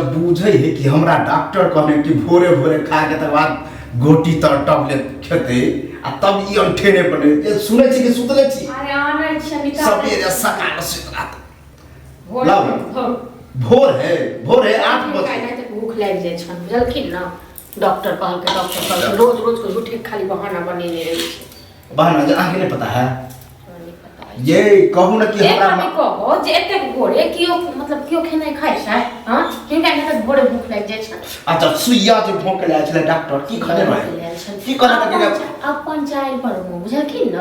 बुझे है कि हमरा डॉक्टर कहने कि भोरे भोरे खा के तक बाद गोटी तर टैबलेट खेते आ तब ई अंठेने पड़े ए सुनै छी कि सुतले छी अरे आना छ निकाल सबेरे सकाल सुत रात भोर है 8 बजे काहे तक भूख लाग जाय छन बुझलखिन न डॉक्टर कहल रोज रोज को झूठे खाली बहाना बनेने रही छे बहाना जे आगे नहीं पता है ये कहू न कि हमरा एक कहो जे एते भोरे कियो मतलब कियो खेनाइ खाइ छै हां किनका तक भोरे भूख लाग जाय छै अच्छा सुइया जे भोंक ले छले डॉक्टर की खने रहे की कहने के अपन चाइल पर मु बुझलखिन न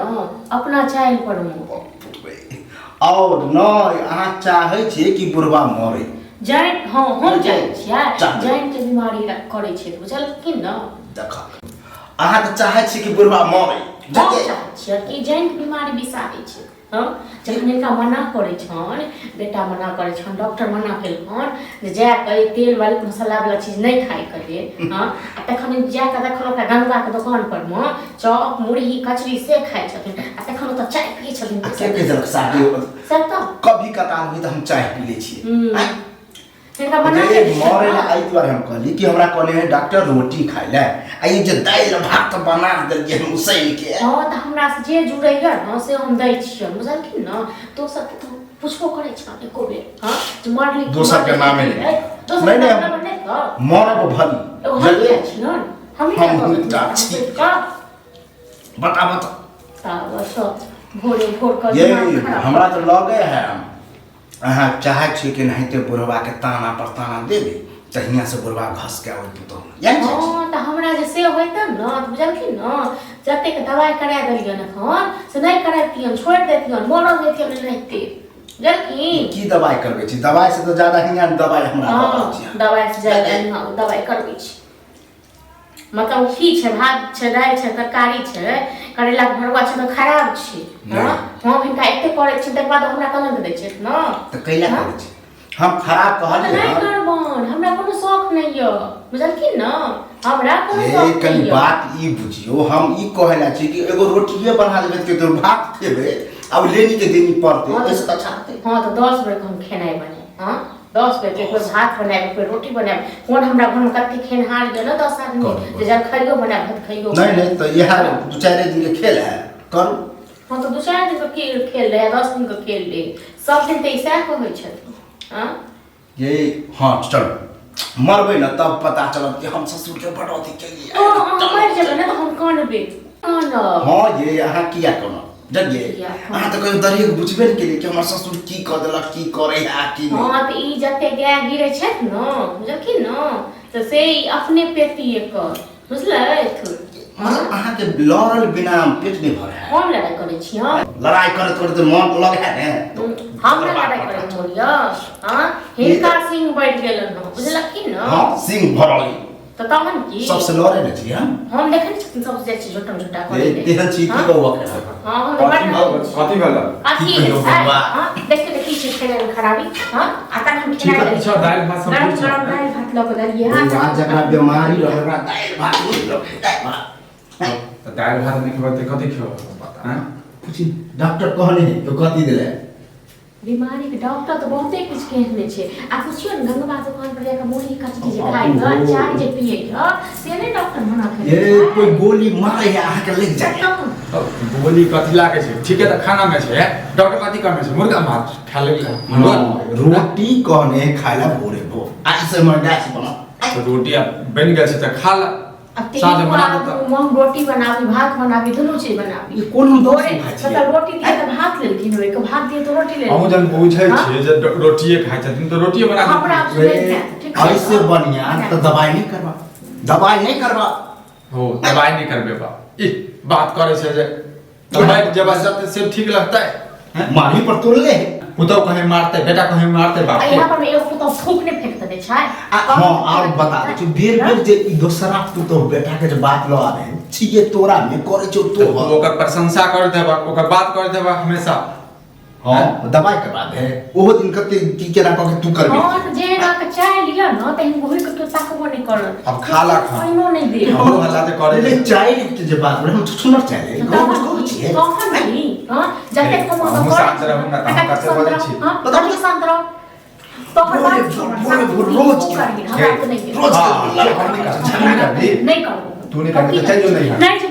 अपना चाइल पर मु और न अहाँ चाहै छी कि बुढ़वा मरे जॉइंट हां हम जाय छियै जॉइंट के बीमारी करै छै बुझलखिन न देखा अहाँ त चाहै छी कि बुढ़वा मरे जते छै कि जॉइंट बीमारी बिसाबै छै हां जखन का मना करे छन बेटा मना करे छन डॉक्टर मना केलखन जे जा के तेल वाली मसाला वाला चीज नहीं खाइ करे हां तखन जा के देखलो का गंगा के दुकान पर म चॉप मुरही कचरी से खाइ छथिन आ तखन त चाय पिए छथिन के जलक साथी सब त कभी कतार हुई त हम चाय पी ले छी तेका मना के मरे ना आई बार हम कहली कि हमरा कहने है डॉक्टर रोटी खाइ ले आ ये जे दाल भात बना देलिए हम उसैल के हां त हमरा से जे जुड़ैया न से हम दै छियै बुझलखिन न तो सब तो पुछबो करे छ एको बेर हां जे मरली दोसर के नामे नहीं मरब भली जल्दी छी न हम छी बता बस भोरे भोर कर ये हमरा तो लगे है अहाँ चाहे छी कि नहीं ते बुढ़वा के ताना पर ताना देबे तहिया से बुढ़वा घस के आवे तो हां त हमरा जे से होइता न बुझलखिन न जते के दवाई करा देलियै न हन से नहीं करातियन छोड़ देतियन मोड़ देतियन रहते बुझलखिन की दवाई करबे छी दवाई से तो ज्यादा हिया दवाई हमरा करबे छी दवाई से ज्यादा दवाई करबे छी मतलब की छै भात छै दाल छै तरकारी छै करेला के भरुआ छै त खराब छै हां हम हिनका एते करे छै तक बाद हमरा कलंक दै छै न त कैला करे छै हम खराब कहलिए नहीं करबन हमरा कोनो शौक नहीं य बुझलखिन न हमरा कोनो शौक नहीं कनी बात ई बुझियो हम ई कहला छी कि एगो रोटिए बना देबे के तो भात खेबे अब लेनी के देनी पड़ते ऐसे त अच्छा होते हां तो 10 बेर हम खेनाइ बने हां 10 बेर के कोई भात बनाए कोई रोटी बनाए कोन हमरा घर में कते खेनहार गेल 10 आदमी जे जब खाइयो बनाए भात खाइयो नहीं तो यह 2-4 दिन के खेल है करू हां तो 2-4 दिन के खेल रहे 10 दिन के खेल ले सब दिन त ऐसा होय छै हां ये हां चल मरबे न तब पता चलत कि हम ससुर के बढ़ोती के लिए हां मर जेबे न त हम कानबे हां ये अहाँ किया कोनो जगे अहाँ तो कहियो दरिया बुझबे न केलिए कि हमर ससुर की क देलक की करे आ की नहीं हां त ई जते गाय गिरे छै न बुझलखिन न त से अपने पेटी एकर बुझलै अहाँ के लड़ल बिना पेट नहीं भरे हम लड़ाई करे छी हां लड़ाई करत मन लगे है ने हम लड़ाई करे छोड़िया हां हिनका सिंह बैठ गेलन न बुझलखिन न हां सिंह भरली त तहन की सबसे लड़े न छी हम देखै छी सब जे छी झोटा झोटा करे तेहन छी की कहू हां हम कथि भेल कथि हां देखि छी खेले खराबी हां आता हम खेला अच्छा दाल भात सब गरम दाल भात लग दलिए हां जकरा बीमारी रहला दाल भात नहीं लगे तो दाल भात नहीं खेबे त कथि खेबे पता हैं कुछ डॉक्टर कहले है तो कथि देले बीमारी के डॉक्टर तो बहुते कुछ कहने छे आ पूछियो न गंगा दुकान पर जाके मुरही कचरी जे खाइ ग चाय जे पिए ग से ने डॉक्टर मना करे ये कोई गोली मारे है आके लग जाए गोली कथि लागे छै ठीक है त खाना में छै डॉक्टर कथि करने छै मुर्गा मार खा ले रोटी कहने खाइला भोरे भो आज से मैं गैस बना तो रोटी बन गेल छै त खा ला साथ में बना दो हम रोटी बनाबी भात बनाबी दोनों चीज बनाबी ये कौन हम दोरे मतलब रोटी दिए त भात लेलखिन होय के भात दिए तो रोटी ले हम जन पूछै छै जे रोटीए खाइ छथिन तो रोटीए बना हमरा ऐसे बढ़िया तो दवाई नहीं करबा हो दवाई नहीं करबे बा ई बात करे छै जे दवाई जब से ठीक लगता है मारी पर तोड़ ले पुतो कहे मारते बेटा कहे मारते बाप यहाँ पर एगो पुतो फूक ने फेंक दे छै हां और बता दे बेर जे ई दोसरा पुतो बेटा के जे बात लो आवे छिए तोरा में करे छो तो ओकर प्रशंसा कर देबा ओकर बात कर देबा हमेशा हां दवाई करवा दे ओहो दिन कते की केना क के तू करबी हां तो जे ना के चाय लिया न त हम गोही के तो ताकबो नहीं कर अब खाला खा इनो नहीं दे हमरो हल्ला ते करे ले चाय के जे बात हम सुनर चाहे कौन छिए कौन नहीं हां जते को हम शांत रहू ना काम करते बोले छी हां पता नहीं शांत रहो तो हर बात रोज नहीं करो तू नहीं करबे तो चल जो नहीं नहीं जो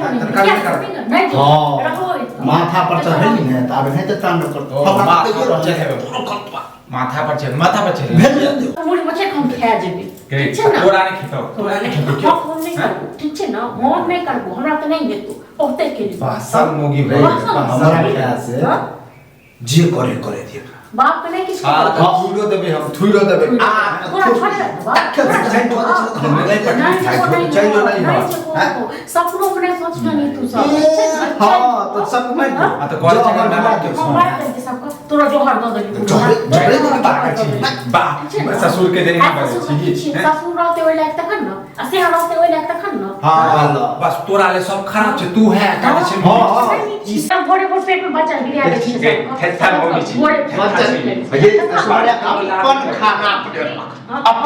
नहीं रहो माथा पर चढ़ेली ने त आबे नहीं त तांडव करतो माथा पर चढ़ भेज दे मुड़ी मचे हम खा जेबे ठीक छै ना तोरा नहीं खेतो तोरा नहीं खेतो हम नहीं करबो ठीक छै ना हम नहीं करबो हमरा त नहीं देतो ओते के लिए बासल मोगी भाई हमरा ख्याल से जे करे दे बाप के नहीं किस हां थुइरो देबे हम थुइरो देबे पूरा छोड़ दे चल जो नहीं सपनों में सोच नहीं तू सब हां तो सब में आ तो करे चल ना के बात करके सबको तोरा जोहर दो दे झगड़े को बात छी बा ससुर के देने का छी ससुर रहते ओइ लायक तखन न असे रहते ओइ लायक तखन न हां बस तोरा ले सब खराब छ तू है का छै हां ई सब घोड़े पर पेट में बच्चा गिरा दे छी थेथर मोगी छी घोड़े बच्चा ये तुम्हारे अपन खाना अपने